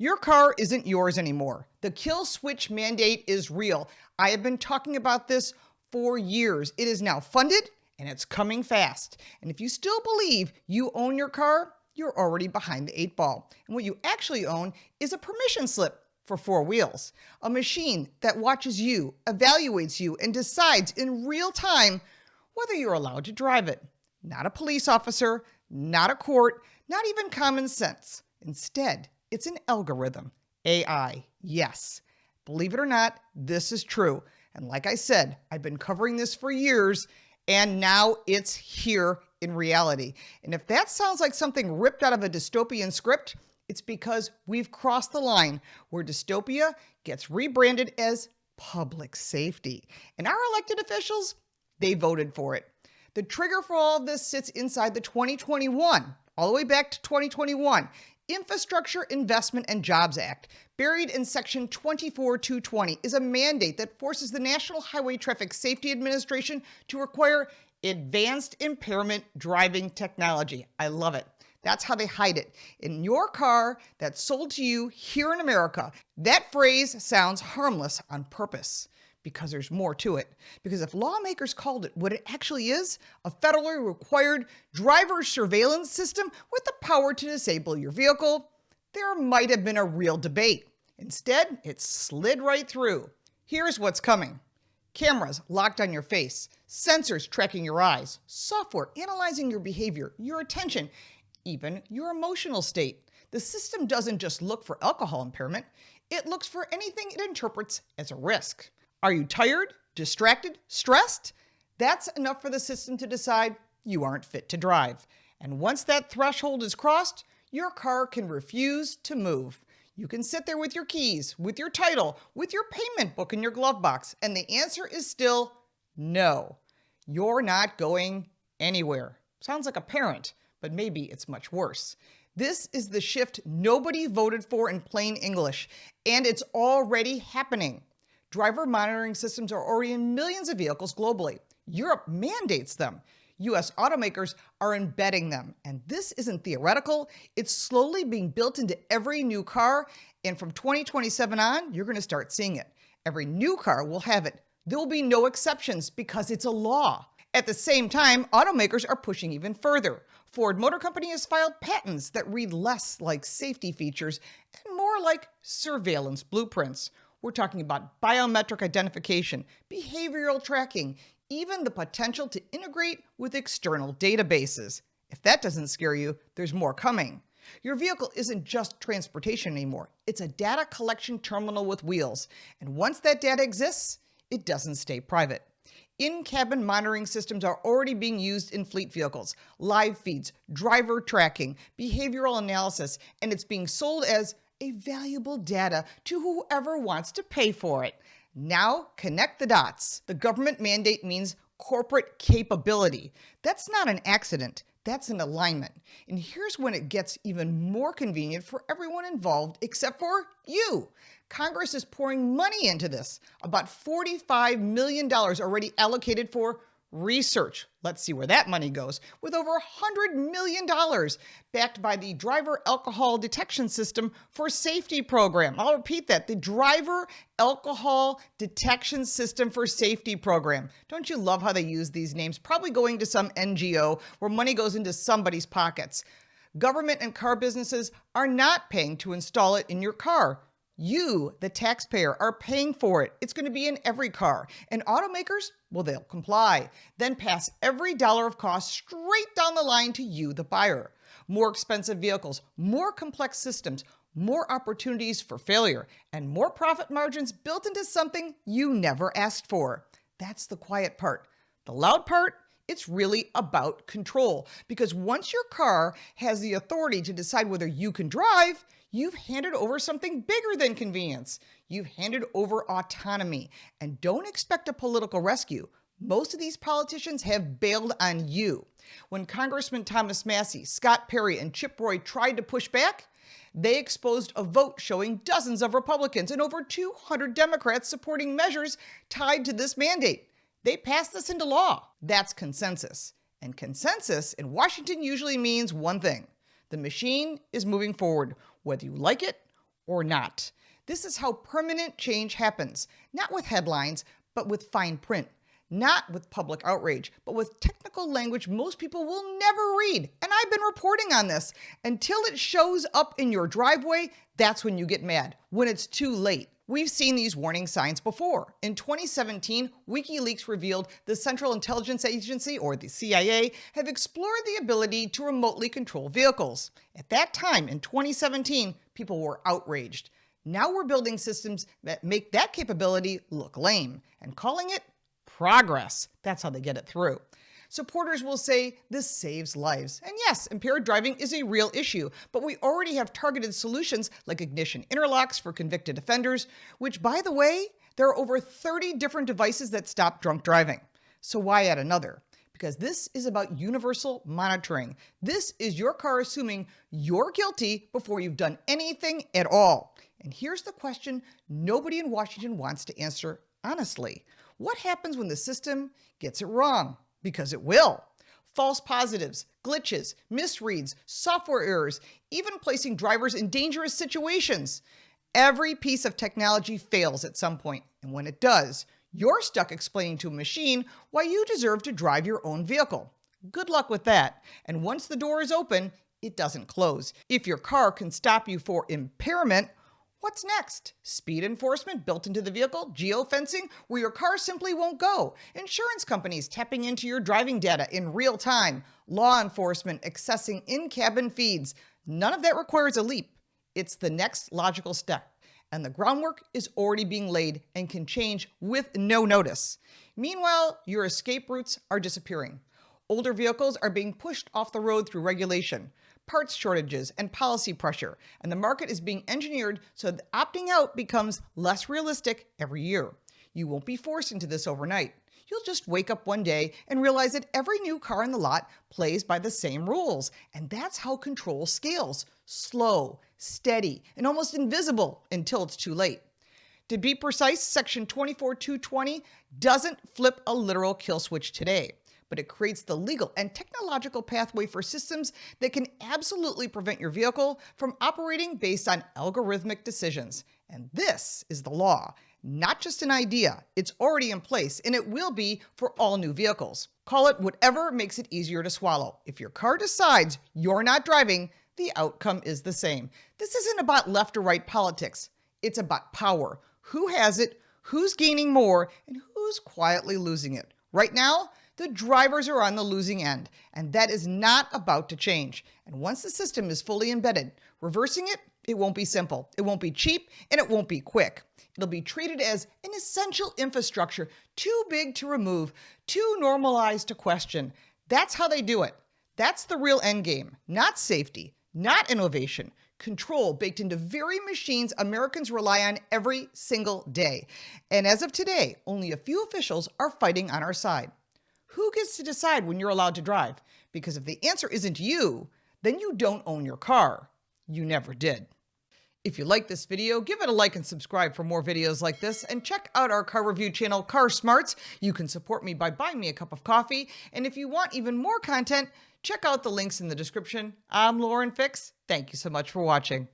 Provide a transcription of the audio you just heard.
Your car isn't yours anymore. The kill switch mandate is real. I have been talking about this for years. It is now funded and it's coming fast. And if you still believe you own your car, you're already behind the 8 ball. And what you actually own is a permission slip for 4 wheels, a machine that watches you, evaluates you, and decides in real time whether you're allowed to drive it. Not a police officer, not a court, not even common sense. Instead, it's an algorithm. AI, yes. Believe it or not, this is true. And like I said, I've been covering this for years, and now it's here in reality. And if that sounds like something ripped out of a dystopian script, it's because we've crossed the line where dystopia gets rebranded as public safety. And our elected officials, they voted for it. The trigger for all of this sits inside the 2021, all the way back to 2021, Infrastructure Investment and Jobs Act. Buried in Section 24220 is a mandate that forces the National Highway Traffic Safety Administration to require advanced impairment driving technology. I love it. That's how they hide it. In your car that's sold to you here in America, that phrase sounds harmless on purpose because there's more to it. Because if lawmakers called it what it actually is, a federally required driver surveillance system with the power to disable your vehicle, there might have been a real debate. Instead, it slid right through. Here's what's coming. Cameras locked on your face, sensors tracking your eyes, software analyzing your behavior, your attention, even your emotional state. The system doesn't just look for alcohol impairment, it looks for anything it interprets as a risk. Are you tired, distracted, stressed? That's enough for the system to decide you aren't fit to drive. And once that threshold is crossed, your car can refuse to move. You can sit there with your keys, with your title, with your payment book in your glove box, and the answer is still no. You're not going anywhere. Sounds like a parent, but maybe it's much worse. This is the shift nobody voted for in plain English, and it's already happening. Driver monitoring systems are already in millions of vehicles globally. Europe mandates them. US automakers are embedding them. And this isn't theoretical. It's slowly being built into every new car. And from 2027 on, you're going to start seeing it. Every new car will have it. There will be no exceptions because it's a law. At the same time, automakers are pushing even further. Ford Motor Company has filed patents that read less like safety features and more like surveillance blueprints. We're talking about biometric identification, behavioral tracking, even the potential to integrate with external databases. If that doesn't scare you, there's more coming. Your vehicle isn't just transportation anymore. It's a data collection terminal with wheels. And once that data exists, it doesn't stay private. In-cabin monitoring systems are already being used in fleet vehicles, live feeds, driver tracking, behavioral analysis, and it's being sold as a valuable data to whoever wants to pay for it. Now, connect the dots. The government mandate means corporate capability. That's not an accident. That's an alignment. And here's when it gets even more convenient for everyone involved except for you. Congress is pouring money into this. About $45 million already allocated for research. Let's see where that money goes. With over $100 million backed by the Driver Alcohol Detection System for Safety program. I'll repeat that, the Driver Alcohol Detection System for Safety program. Don't you love how they use these names? Probably going to some NGO where money goes into somebody's pockets. Government and car businesses are not paying to install it in your car. You, the taxpayer, are paying for it. It's going to be in every car. And automakers, well, they'll comply, then pass every dollar of cost straight down the line to you, the buyer. More expensive vehicles, more complex systems, more opportunities for failure, and more profit margins built into something you never asked for. That's the quiet part. The loud part, it's really about control. Because once your car has the authority to decide whether you can drive, you've handed over something bigger than convenience. You've handed over autonomy. And don't expect a political rescue. Most of these politicians have bailed on you. When Congressman Thomas Massie, Scott Perry, and Chip Roy tried to push back, they exposed a vote showing dozens of Republicans and over 200 Democrats supporting measures tied to this mandate. They passed this into law. That's consensus. And consensus in Washington usually means one thing. The machine is moving forward, whether you like it or not. This is how permanent change happens, not with headlines, but with fine print. Not with public outrage, but with technical language most people will never read. And I've been reporting on this. Until it shows up in your driveway, that's when you get mad, when it's too late. We've seen these warning signs before. In 2017, WikiLeaks revealed the Central Intelligence Agency, or the CIA, have explored the ability to remotely control vehicles. At that time, in 2017, people were outraged. Now we're building systems that make that capability look lame and calling it progress. That's how they get it through. Supporters will say this saves lives. And yes, impaired driving is a real issue, but we already have targeted solutions like ignition interlocks for convicted offenders, which, by the way, there are over 30 different devices that stop drunk driving. So why add another? Because this is about universal monitoring. This is your car assuming you're guilty before you've done anything at all. And here's the question nobody in Washington wants to answer honestly. What happens when the system gets it wrong? Because it will. False positives, glitches, misreads, software errors, even placing drivers in dangerous situations. Every piece of technology fails at some point, and when it does, you're stuck explaining to a machine why you deserve to drive your own vehicle. Good luck with that. And once the door is open, it doesn't close. If your car can stop you for impairment, what's next? Speed enforcement built into the vehicle? Geofencing where your car simply won't go? Insurance companies tapping into your driving data in real time? Law enforcement accessing in-cabin feeds? None of that requires a leap. It's the next logical step. And the groundwork is already being laid and can change with no notice. Meanwhile, your escape routes are disappearing. Older vehicles are being pushed off the road through regulation, parts shortages, and policy pressure, and the market is being engineered so that opting out becomes less realistic every year. You won't be forced into this overnight. You'll just wake up one day and realize that every new car in the lot plays by the same rules, and that's how control scales. Slow, steady, and almost invisible until it's too late. To be precise, Section 24220 doesn't flip a literal kill switch today, but it creates the legal and technological pathway for systems that can absolutely prevent your vehicle from operating based on algorithmic decisions. And this is the law, not just an idea. It's already in place, and it will be for all new vehicles. Call it whatever makes it easier to swallow. If your car decides you're not driving, the outcome is the same. This isn't about left or right politics. It's about power. Who has it, who's gaining more, and who's quietly losing it. Right now, the drivers are on the losing end, and that is not about to change. And once the system is fully embedded, reversing it, it won't be simple, it won't be cheap, and it won't be quick. It'll be treated as an essential infrastructure, too big to remove, too normalized to question. That's how they do it. That's the real end game, not safety, not innovation. Control baked into very machines Americans rely on every single day. And as of today, only a few officials are fighting on our side. Who gets to decide when you're allowed to drive? Because if the answer isn't you, then you don't own your car. You never did. If you like this video, give it a like and subscribe for more videos like this, and check out our car review channel, Car Smarts. You can support me by buying me a cup of coffee, and if you want even more content, check out the links in the description. I'm Lauren Fix. Thank you so much for watching.